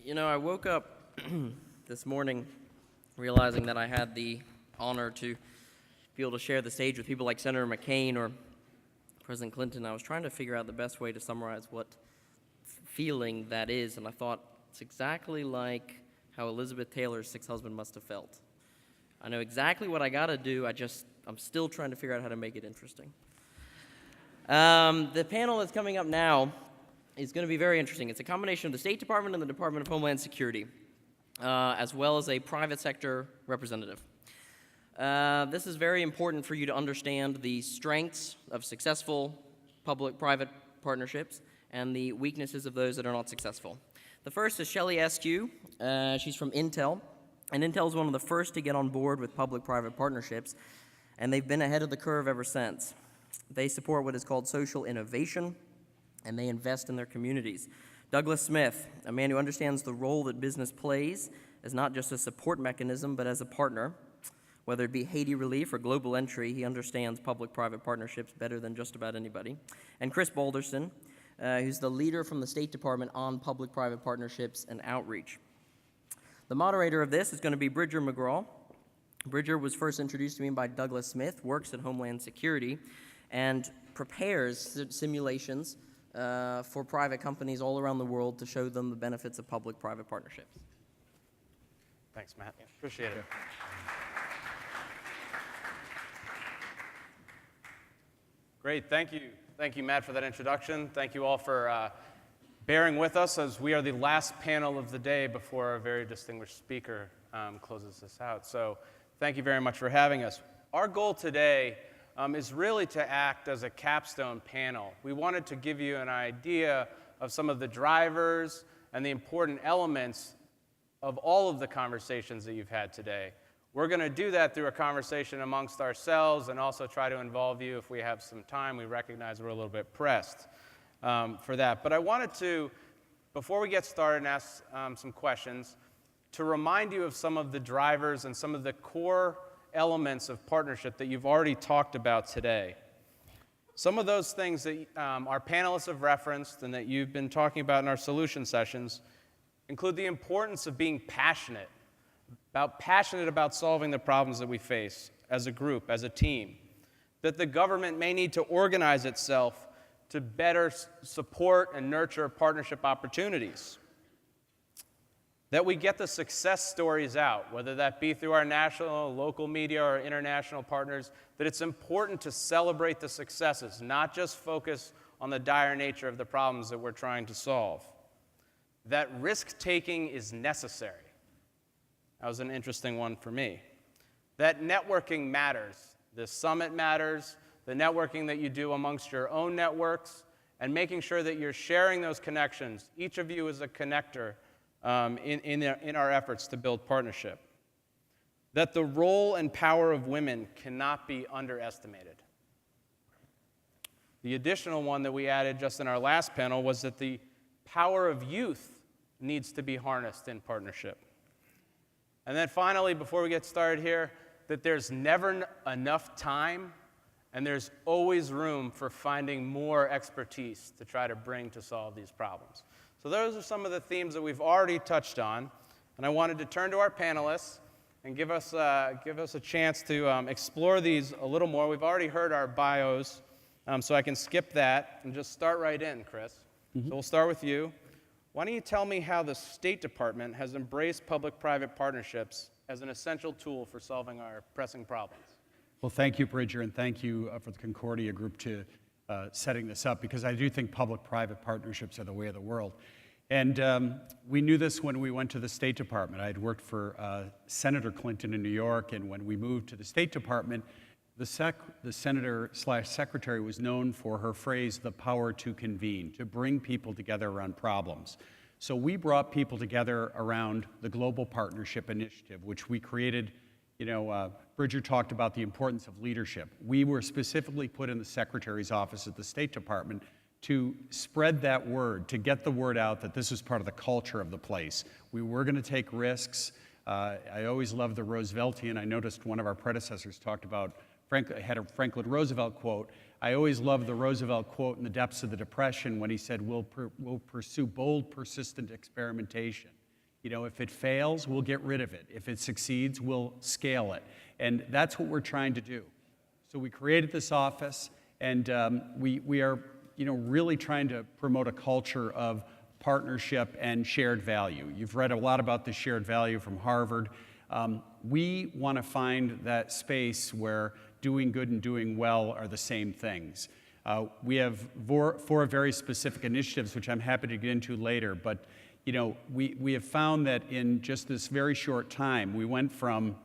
You know, I woke up this morning realizing that I had the honor to be able to share the stage with people like Senator McCain or President Clinton. I was trying to figure out the best way to summarize what feeling that is, and I thought it's exactly like how Elizabeth Taylor's sixth husband must have felt. I know exactly what I got to do, I'm still trying to figure out how to make it interesting. The panel that's coming up now is going to be very interesting. It's a combination of the State Department and the Department of Homeland Security, as well as a private sector representative. This is very important for you to understand the strengths of successful public-private partnerships and the weaknesses of those that are not successful. The first is Shelly Eskew. She's from Intel, and Intel is one of the first to get on board with public-private partnerships, and they've been ahead of the curve ever since. They support what is called social innovation, and they invest in their communities. Douglas Smith, a man who understands the role that business plays as not just a support mechanism, but as a partner. Whether it be Haiti relief or global entry, he understands public-private partnerships better than just about anybody. And Kris Balderston, who's the leader from the State Department on public-private partnerships and outreach. The moderator of this is going to be Bridger McGaw. Bridger was first introduced to me by Douglas Smith, works at Homeland Security, and prepares simulations for private companies all around the world to show them the benefits of public-private partnerships. Thanks, Matt. Appreciate it. Great, thank you. Thank you, Matt, for that introduction. Thank you all for bearing with us as we are the last panel of the day before our very distinguished speaker closes this out. So thank you very much for having us. Our goal today is really to act as a capstone panel. We wanted to give you an idea of some of the drivers and the important elements of all of the conversations that you've had today. We're going to do that through a conversation amongst ourselves and also try to involve you if we have some time. We recognize we're a little bit pressed for that. But I wanted to, before we get started and ask some questions, to remind you of some of the drivers and some of the core elements of partnership that you've already talked about today. Some of those things that our panelists have referenced and that you've been talking about in our solution sessions include the importance of being passionate about solving the problems that we face as a group, as a team, that the government may need to organize itself to better support and nurture partnership opportunities, that we get the success stories out, whether that be through our national, local media, or international partners, that it's important to celebrate the successes, not just focus on the dire nature of the problems that we're trying to solve. That risk-taking is necessary. That was an interesting one for me. That networking matters. The summit matters, the networking that you do amongst your own networks, and making sure that you're sharing those connections. Each of you is a connector in our efforts to build partnership. That the role and power of women cannot be underestimated. The additional one that we added just in our last panel was that the power of youth needs to be harnessed in partnership. And then finally, before we get started here, that there's never enough time and there's always room for finding more expertise to try to bring to solve these problems. So those are some of the themes that we've already touched on, and I wanted to turn to our panelists and give us a chance to explore these a little more. We've already heard our bios, so I can skip that and just start right in, Kris. So we'll start with you. Why don't you tell me how the State Department has embraced public-private partnerships as an essential tool for solving our pressing problems? Well, thank you, Bridger, and thank you for the Concordia group to setting this up, because I do think public-private partnerships are the way of the world. And we knew this when we went to the State Department. I had worked for Senator Clinton in New York, and when we moved to the State Department, the senator/secretary was known for her phrase, the power to convene, to bring people together around problems. So we brought people together around the Global Partnership Initiative, which we created. Bridger talked about the importance of leadership. We were specifically put in the Secretary's office at the State Department to spread that word, to get the word out that this is part of the culture of the place. We were going to take risks. I always loved the Rooseveltian. I noticed one of our predecessors talked about, had a Franklin Roosevelt quote. I always loved the Roosevelt quote in the depths of the Depression when he said, we'll pursue bold, persistent experimentation. If it fails, we'll get rid of it. If it succeeds, we'll scale it. And that's what we're trying to do. So we created this office, and we are really trying to promote a culture of partnership and shared value. You've read a lot about the shared value from Harvard. We want to find that space where doing good and doing well are the same things. We have four very specific initiatives, which I'm happy to get into later, but we have found that in just this very short time, we went from,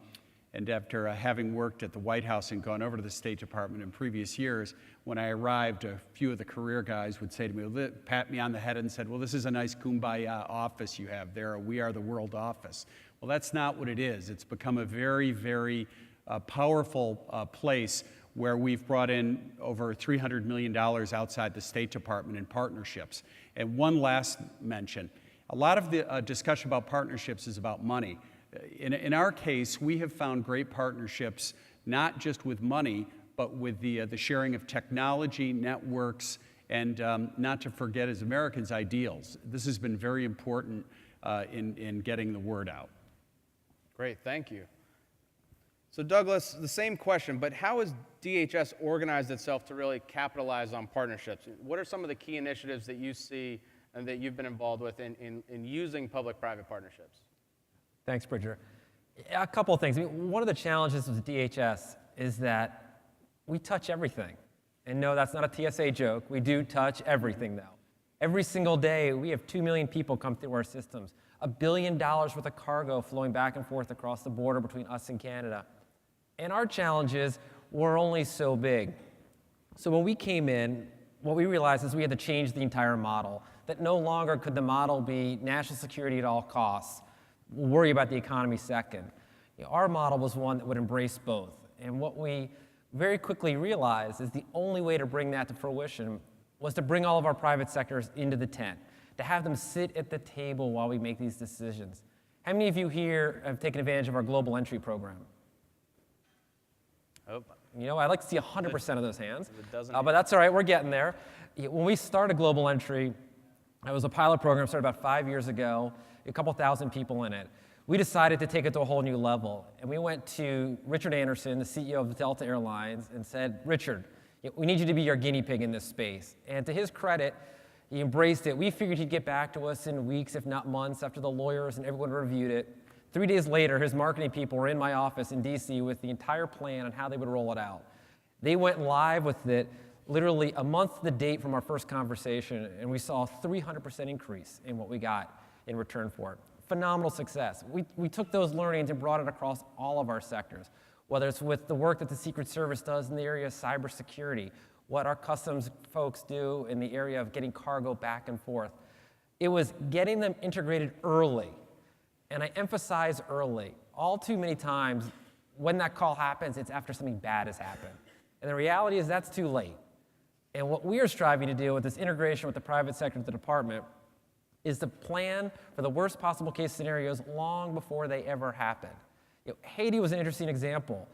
and after having worked at the White House and gone over to the State Department in previous years, when I arrived, a few of the career guys would say to me, pat me on the head and said, well, this is a nice kumbaya office you have there, we are the world office. Well, that's not what it is. It's become a very, very powerful place where we've brought in over $300 million outside the State Department in partnerships. And one last mention, a lot of the discussion about partnerships is about money. In our case, we have found great partnerships, not just with money, but with the sharing of technology, networks, and not to forget, as Americans, ideals. This has been very important in getting the word out. Great, thank you. So Douglas, the same question, but how has DHS organized itself to really capitalize on partnerships? What are some of the key initiatives that you see and that you've been involved with in using public-private partnerships? Thanks, Bridger. A couple of things. One of the challenges with DHS is that we touch everything. And no, that's not a TSA joke. We do touch everything, though. Every single day, we have 2 million people come through our systems, $1 billion worth of cargo flowing back and forth across the border between us and Canada. And our challenges were only so big. So when we came in, what we realized is we had to change the entire model, that no longer could the model be national security at all costs. We'll worry about the economy second. Our model was one that would embrace both. And what we very quickly realized is the only way to bring that to fruition was to bring all of our private sectors into the tent, to have them sit at the table while we make these decisions. How many of you here have taken advantage of our global entry program? Oh. I'd like to see 100% of those hands, but that's all right, we're getting there. When we started Global Entry, it was a pilot program started about 5 years ago, a couple thousand people in it. We decided to take it to a whole new level, and we went to Richard Anderson, the CEO of Delta Airlines, and said, Richard, we need you to be our guinea pig in this space. And to his credit, he embraced it. We figured he'd get back to us in weeks, if not months, after the lawyers and everyone reviewed it. 3 days later, his marketing people were in my office in DC with the entire plan on how they would roll it out. They went live with it literally a month to the date from our first conversation, and we saw a 300% increase in what we got in return for it. Phenomenal success. We took those learnings and brought it across all of our sectors, whether it's with the work that the Secret Service does in the area of cybersecurity, what our customs folks do in the area of getting cargo back and forth. It was getting them integrated early. And I emphasize early. All too many times, when that call happens, it's after something bad has happened. And the reality is that's too late. And what we are striving to do with this integration with the private sector of the department is to plan for the worst possible case scenarios long before they ever happen. Haiti was an interesting example.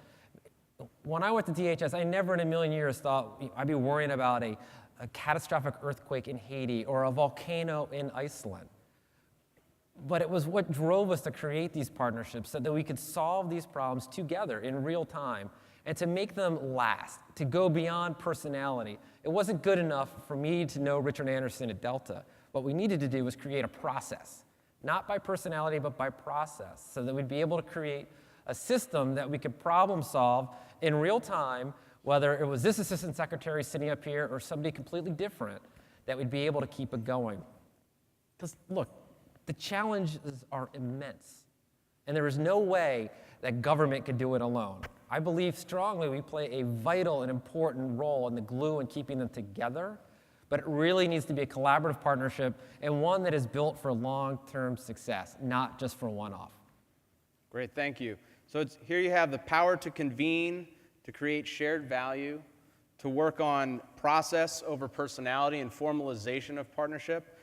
When I went to DHS, I never in a million years thought I'd be worrying about a catastrophic earthquake in Haiti or a volcano in Iceland. But it was what drove us to create these partnerships so that we could solve these problems together in real time and to make them last, to go beyond personality. It wasn't good enough for me to know Richard Anderson at Delta. What we needed to do was create a process, not by personality, but by process, so that we'd be able to create a system that we could problem solve in real time, whether it was this assistant secretary sitting up here or somebody completely different, that we'd be able to keep it going. Because look, the challenges are immense, and there is no way that government can do it alone. I believe strongly we play a vital and important role in the glue in keeping them together, but it really needs to be a collaborative partnership and one that is built for long-term success, not just for one-off. Great, thank you. So here you have the power to convene, to create shared value, to work on process over personality and formalization of partnership.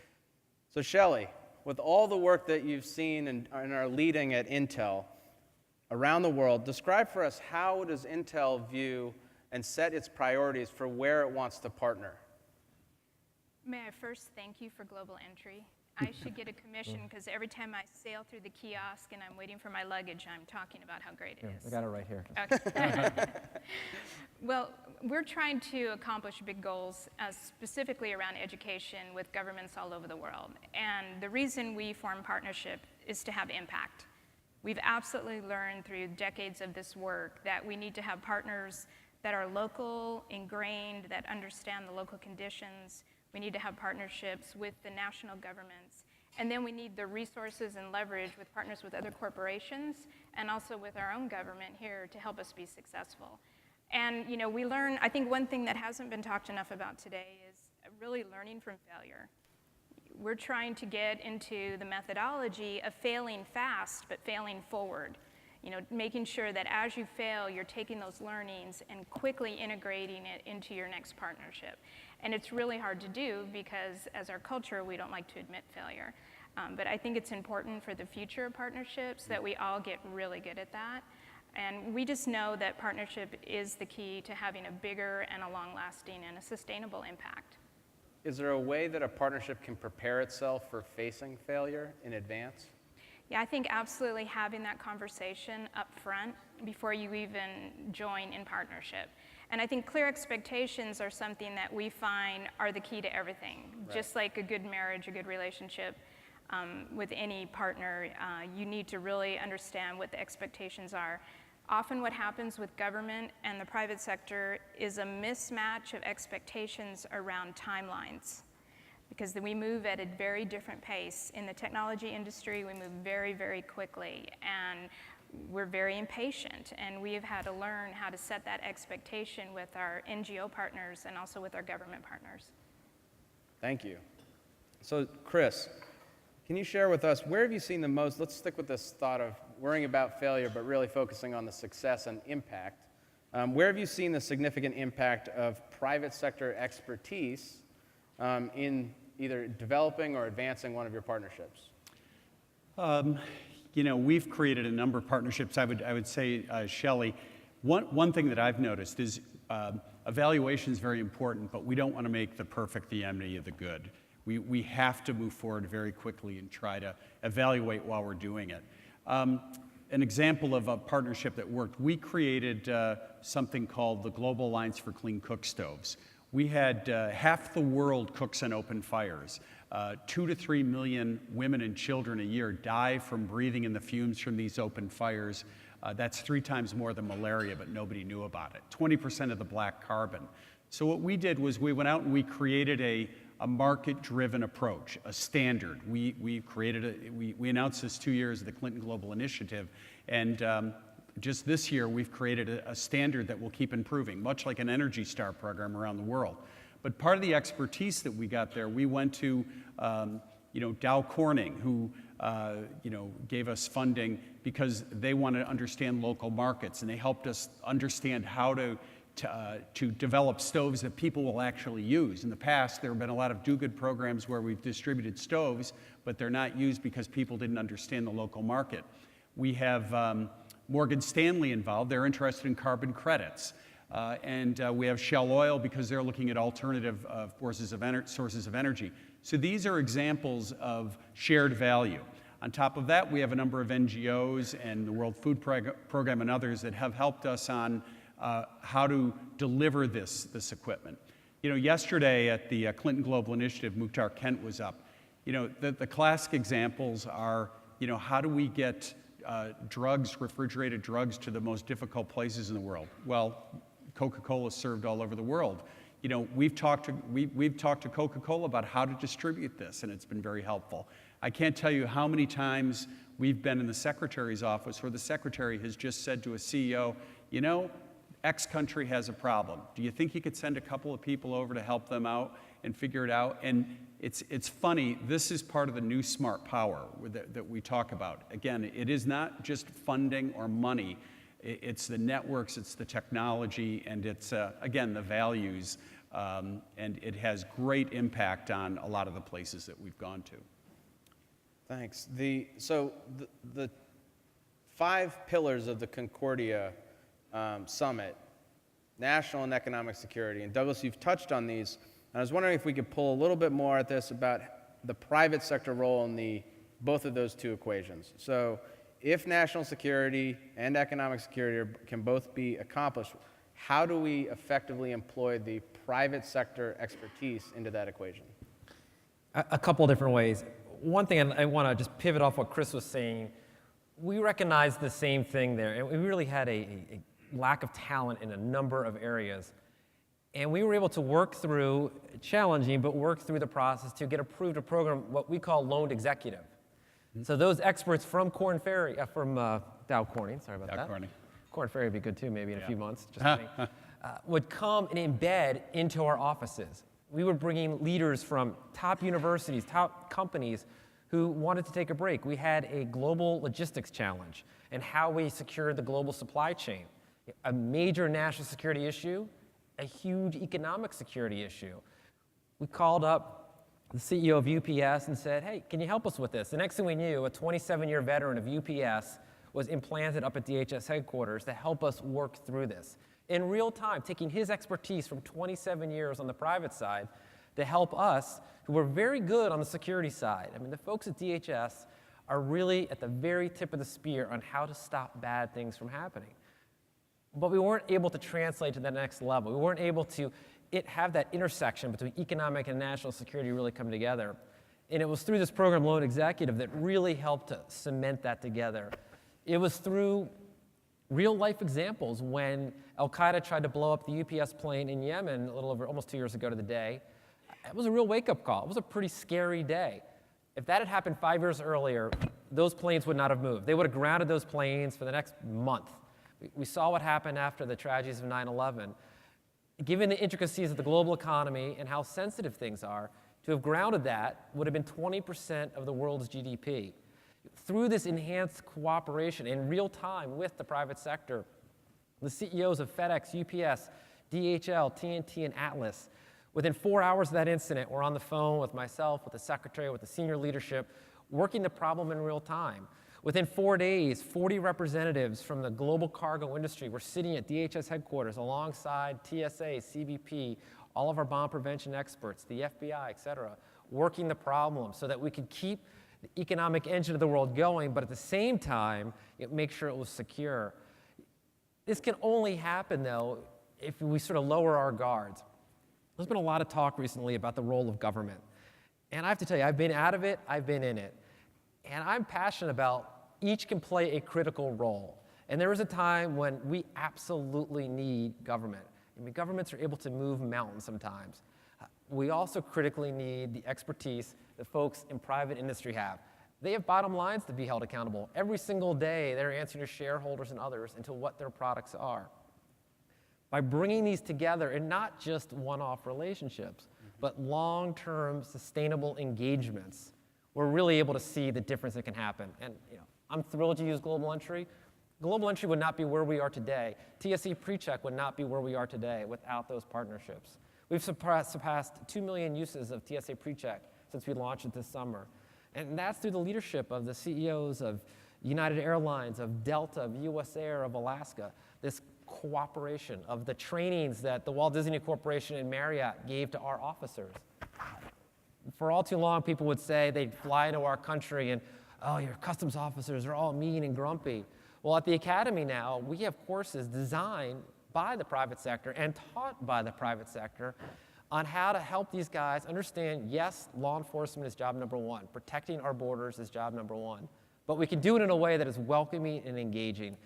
So Shelly, with all the work that you've seen and are leading at Intel around the world, describe for us how does Intel view and set its priorities for where it wants to partner? May I first thank you for Global Entry I should get a commission because every time I sail through the kiosk and I'm waiting for my luggage, I'm talking about how great it Here, is. I got it right here. Okay. Well, we're trying to accomplish big goals, specifically around education with governments all over the world. And the reason we form partnership is to have impact. We've absolutely learned through decades of this work that we need to have partners that are local, ingrained, that understand the local conditions. We need to have partnerships with the national governments. And then we need the resources and leverage with partners with other corporations and also with our own government here to help us be successful. And you know, we learn, I think one thing that hasn't been talked enough about today is really learning from failure. We're trying to get into the methodology of failing fast, but failing forward. You know, making sure that as you fail, you're taking those learnings and quickly integrating it into your next partnership. And it's really hard to do because as our culture, we don't like to admit failure. But I think it's important for the future of partnerships that we all get really good at that. And we just know that partnership is the key to having a bigger and a long-lasting and a sustainable impact. Is there a way that a partnership can prepare itself for facing failure in advance? Yeah, I think absolutely having that conversation up front before you even join in partnership. And I think clear expectations are something that we find are the key to everything. Right. Just like a good marriage, a good relationship with any partner, you need to really understand what the expectations are. Often what happens with government and the private sector is a mismatch of expectations around timelines. Because we move at a very different pace. In the technology industry, we move very, very quickly, and we're very impatient, and we have had to learn how to set that expectation with our NGO partners and also with our government partners. Thank you. So, Kris, can you share with us, where have you seen the most, let's stick with this thought of worrying about failure, but really focusing on the success and impact. Where have you seen the significant impact of private sector expertise in either developing or advancing one of your partnerships? You know, we've created a number of partnerships. I would say, Shelly, one thing that I've noticed is evaluation is very important, but we don't want to make the perfect the enemy of the good. We have to move forward very quickly and try to evaluate while we're doing it. An example of a partnership that worked, we created something called the Global Alliance for Clean Cook Stoves. We had half the world cooks on open fires. 2 to 3 million women and children a year die from breathing in the fumes from these open fires. That's 3 times more than malaria, but nobody knew about it. 20% of the black carbon. So what we did was we went out and we created a market-driven approach, a standard. We announced this 2 years of the Clinton Global Initiative, and just this year we've created a standard that will keep improving, much like an Energy Star program around the world. But part of the expertise that we got there, we went to Dow Corning, who gave us funding because they wanted to understand local markets, and they helped us understand how to develop stoves that people will actually use. In the past, there have been a lot of do-good programs where we've distributed stoves, but they're not used because people didn't understand the local market. We have Morgan Stanley involved. They're interested in carbon credits. And we have Shell Oil because they're looking at alternative sources of energy. So these are examples of shared value. On top of that, we have a number of NGOs and the World Food Program and others that have helped us on how to deliver this equipment. You know, yesterday at the Clinton Global Initiative, Mukhtar Kent was up. You know, the classic examples are, how do we get refrigerated drugs to the most difficult places in the world? Well, Coca-Cola is served all over the world. You know, we've talked to Coca-Cola about how to distribute this, and it's been very helpful. I can't tell you how many times we've been in the secretary's office where the secretary has just said to a CEO, X country has a problem. Do you think you could send a couple of people over to help them out and figure it out? And it's funny, this is part of the new smart power that we talk about. Again, it is not just funding or money. It's the networks, it's the technology, and it's, again, the values. And it has great impact on a lot of the places that we've gone to. Thanks. So the 5 pillars of the Concordia Summit, national and economic security, and Douglas, you've touched on these, and I was wondering if we could pull a little bit more at this about the private sector role in both of those two equations. So if national security and economic security can both be accomplished, how do we effectively employ the private sector expertise into that equation? A couple different ways. One thing, and I want to just pivot off what Kris was saying, we recognized the same thing there, and we really had a lack of talent in a number of areas. And we were able to work through, challenging, but work through the process to get approved a program, what we call loaned executive. So those experts from Dow Corning, sorry about that. Corning. Korn Ferry would be good too, maybe in a few months, just kidding, would come and embed into our offices. We were bringing leaders from top universities, top companies who wanted to take a break. We had a global logistics challenge and how we secured the global supply chain, a major national security issue, a huge economic security issue. We called up the CEO of UPS and said, hey, can you help us with this? The next thing we knew, a 27-year veteran of UPS was implanted up at DHS headquarters to help us work through this. In real time, taking his expertise from 27 years on the private side to help us, who were very good on the security side. I mean, the folks at DHS are really at the very tip of the spear on how to stop bad things from happening. But we weren't able to translate to the next level. We weren't able to have that intersection between economic and national security really come together. And it was through this program, Loan Executive, that really helped to cement that together. It was through real life examples when Al-Qaeda tried to blow up the UPS plane in Yemen a little over almost 2 years ago to the day. It was a real wake-up call. It was a pretty scary day. If that had happened 5 years earlier, those planes would not have moved. They would have grounded those planes for the next month. We saw what happened after the tragedies of 9/11. Given the intricacies of the global economy and how sensitive things are, to have grounded that would have been 20% of the world's GDP. Through this enhanced cooperation in real time with the private sector, the CEOs of FedEx, UPS, DHL, TNT, and Atlas, within 4 hours of that incident, were on the phone with myself, with the secretary, with the senior leadership, working the problem in real time. Within 4 days, 40 representatives from the global cargo industry were sitting at DHS headquarters alongside TSA, CBP, all of our bomb prevention experts, the FBI, et cetera, working the problem so that we could keep the economic engine of the world going, but at the same time, make sure it was secure. This can only happen, though, if we sort of lower our guards. There's been a lot of talk recently about the role of government. And I have to tell you, I've been out of it, I've been in it. And I'm passionate about each can play a critical role. And there is a time when we absolutely need government. I mean, governments are able to move mountains sometimes. We also critically need the expertise that folks in private industry have. They have bottom lines to be held accountable. Every single day, they're answering to shareholders and others into what their products are. By bringing these together, and not just one-off relationships, but long-term sustainable engagements, we're really able to see the difference that can happen. And I'm thrilled to use Global Entry. Global Entry would not be where we are today. TSE PreCheck would not be where we are today without those partnerships. We've surpassed 2 million uses of TSA PreCheck since we launched it this summer. And that's through the leadership of the CEOs of United Airlines, of Delta, of US Air, of Alaska, this cooperation of the trainings that the Walt Disney Corporation and Marriott gave to our officers. For all too long, people would say they'd fly into our country and, oh, your customs officers are all mean and grumpy. Well, at the Academy now, we have courses designed by the private sector and taught by the private sector on how to help these guys understand, yes, law enforcement is job number one. Protecting our borders is job number one. But we can do it in a way that is welcoming and engaging.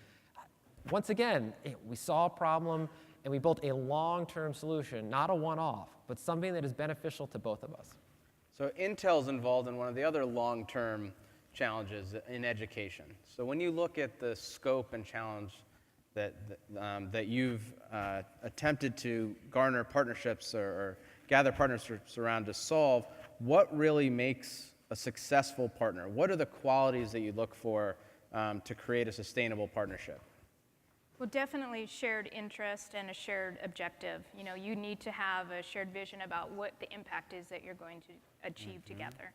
Once again, we saw a problem and we built a long-term solution, not a one-off, but something that is beneficial to both of us. So Intel's involved in one of the other long-term challenges in education. So when you look at the scope and challenge that you've attempted to garner partnerships or gather partnerships around to solve, what really makes a successful partner? What are the qualities that you look for to create a sustainable partnership? Well, definitely shared interest and a shared objective. You need to have a shared vision about what the impact is that you're going to achieve together.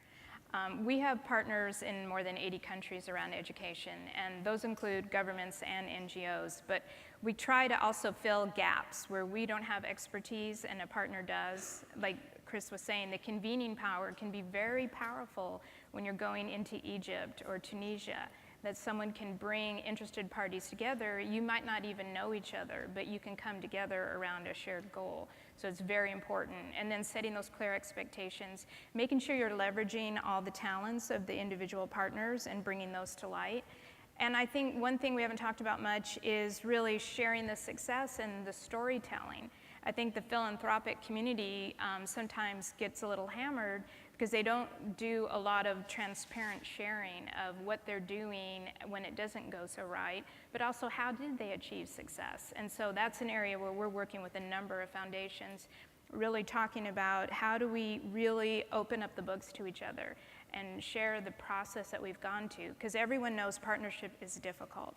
We have partners in more than 80 countries around education, and those include governments and NGOs. But we try to also fill gaps where we don't have expertise and a partner does. Like Kris was saying, the convening power can be very powerful when you're going into Egypt or Tunisia, that someone can bring interested parties together. You might not even know each other, but you can come together around a shared goal. So it's very important. And then setting those clear expectations, making sure you're leveraging all the talents of the individual partners and bringing those to light. And I think one thing we haven't talked about much is really sharing the success and the storytelling. I think the philanthropic community sometimes gets a little hammered because they don't do a lot of transparent sharing of what they're doing when it doesn't go so right, but also how did they achieve success. And so that's an area where we're working with a number of foundations, really talking about how do we really open up the books to each other and share the process that we've gone to, because everyone knows partnership is difficult.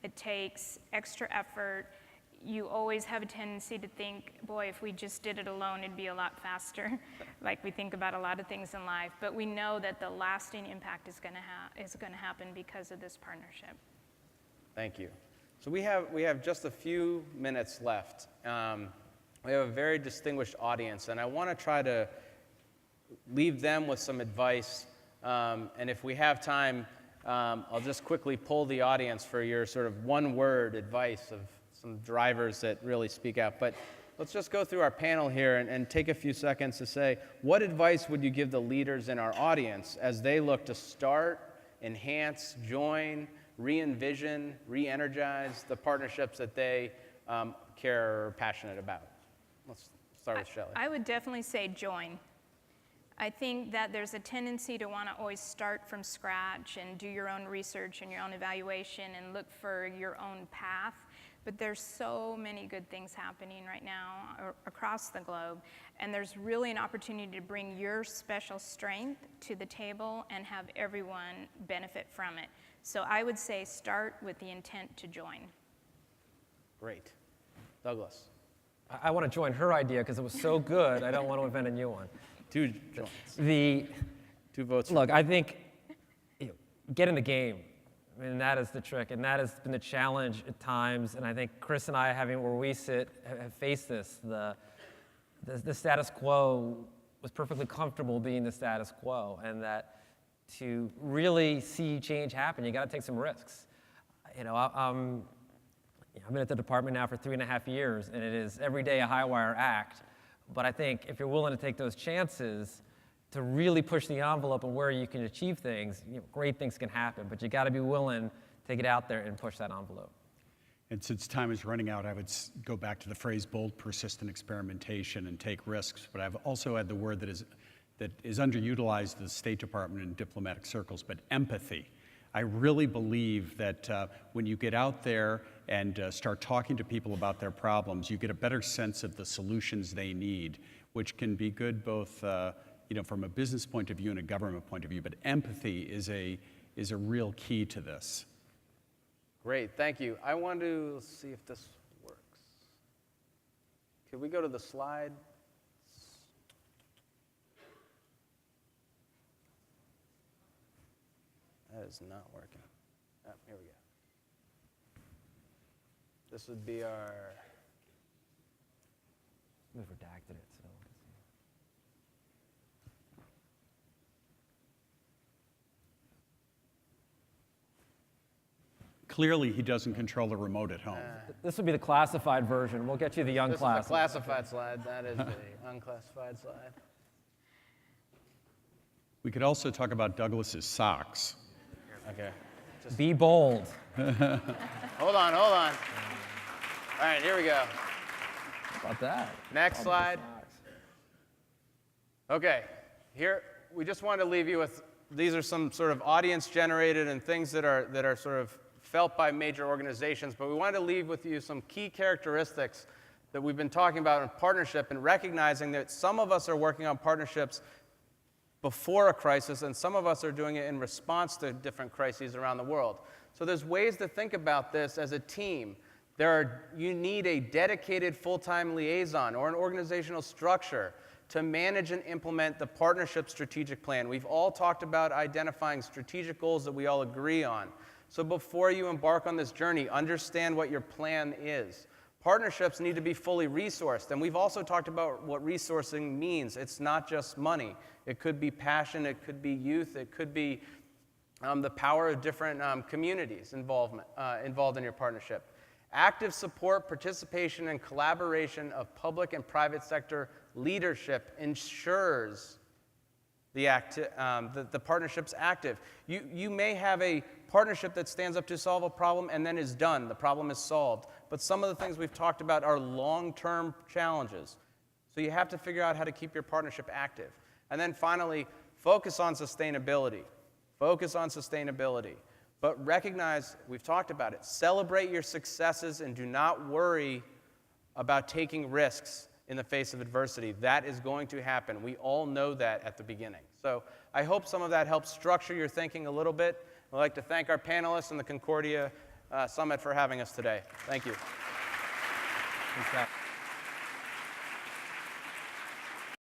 It takes extra effort. You always have a tendency to think, boy, if we just did it alone, it'd be a lot faster, like we think about a lot of things in life. But we know that the lasting impact is going to happen because of this partnership. Thank you. So we have just a few minutes left. We have a very distinguished audience, and I want to try to leave them with some advice. And if we have time, I'll just quickly poll the audience for your sort of one-word advice of some drivers that really speak out. But let's just go through our panel here and take a few seconds to say, what advice would you give the leaders in our audience as they look to start, enhance, join, re-envision, re-energize the partnerships that they care or are passionate about? Let's start with Shelly. I would definitely say join. I think that there's a tendency to want to always start from scratch and do your own research and your own evaluation and look for your own path. But there's so many good things happening right now across the globe, and there's really an opportunity to bring your special strength to the table and have everyone benefit from it. So I would say start with the intent to join. Great. Douglas. I want to join her idea because it was so good. I don't want to invent a new one. 2 joins. 2 votes. Look, I think get in the game. I mean, that is the trick, and that has been the challenge at times. And I think Kris and I, having where we sit, have faced this. The status quo was perfectly comfortable being the status quo, and that to really see change happen, you got to take some risks. You know, I've been at the department now for 3.5 years, and it is every day a high wire act. But I think if you're willing to take those chances to really push the envelope on where you can achieve things, great things can happen. But you got to be willing to get out there and push that envelope. And since time is running out, I would go back to the phrase bold, persistent experimentation and take risks. But I've also had the word that is underutilized in the State Department and diplomatic circles, but empathy. I really believe that when you get out there and start talking to people about their problems, you get a better sense of the solutions they need, which can be good both from a business point of view and a government point of view. But empathy is a real key to this. Great, thank you. I want to see if this works. Could we go to the slide? That is not working. Oh, here we go. This would be our... We've redacted it, so. Clearly, he doesn't control the remote at home. This would be the classified version. We'll get you the unclassified. This is the classified slide. That is the unclassified slide. We could also talk about Douglas's socks. Okay. Be bold. Hold on. All right, here we go. How about that? Next slide. Okay, here we just want to leave you with, these are some sort of audience generated and things that are sort of felt by major organizations, but we wanted to leave with you some key characteristics that we've been talking about in partnership, and recognizing that some of us are working on partnerships before a crisis, and some of us are doing it in response to different crises around the world. So there's ways to think about this as a team. You need a dedicated full-time liaison or an organizational structure to manage and implement the partnership strategic plan. We've all talked about identifying strategic goals that we all agree on. So before you embark on this journey, understand what your plan is. Partnerships need to be fully resourced, and we've also talked about what resourcing means. It's not just money. It could be passion, it could be youth, it could be the power of different communities involved in your partnership. Active support, participation, and collaboration of public and private sector leadership ensures the partnership's active. You may have a partnership that stands up to solve a problem and then is done. The problem is solved. But some of the things we've talked about are long-term challenges. So you have to figure out how to keep your partnership active. And then finally, focus on sustainability. Focus on sustainability. But recognize, we've talked about it, celebrate your successes and do not worry about taking risks in the face of adversity. That is going to happen. We all know that at the beginning. So I hope some of that helps structure your thinking a little bit. I'd like to thank our panelists and the Concordia Summit for having us today. Thank you. Thanks, Matt.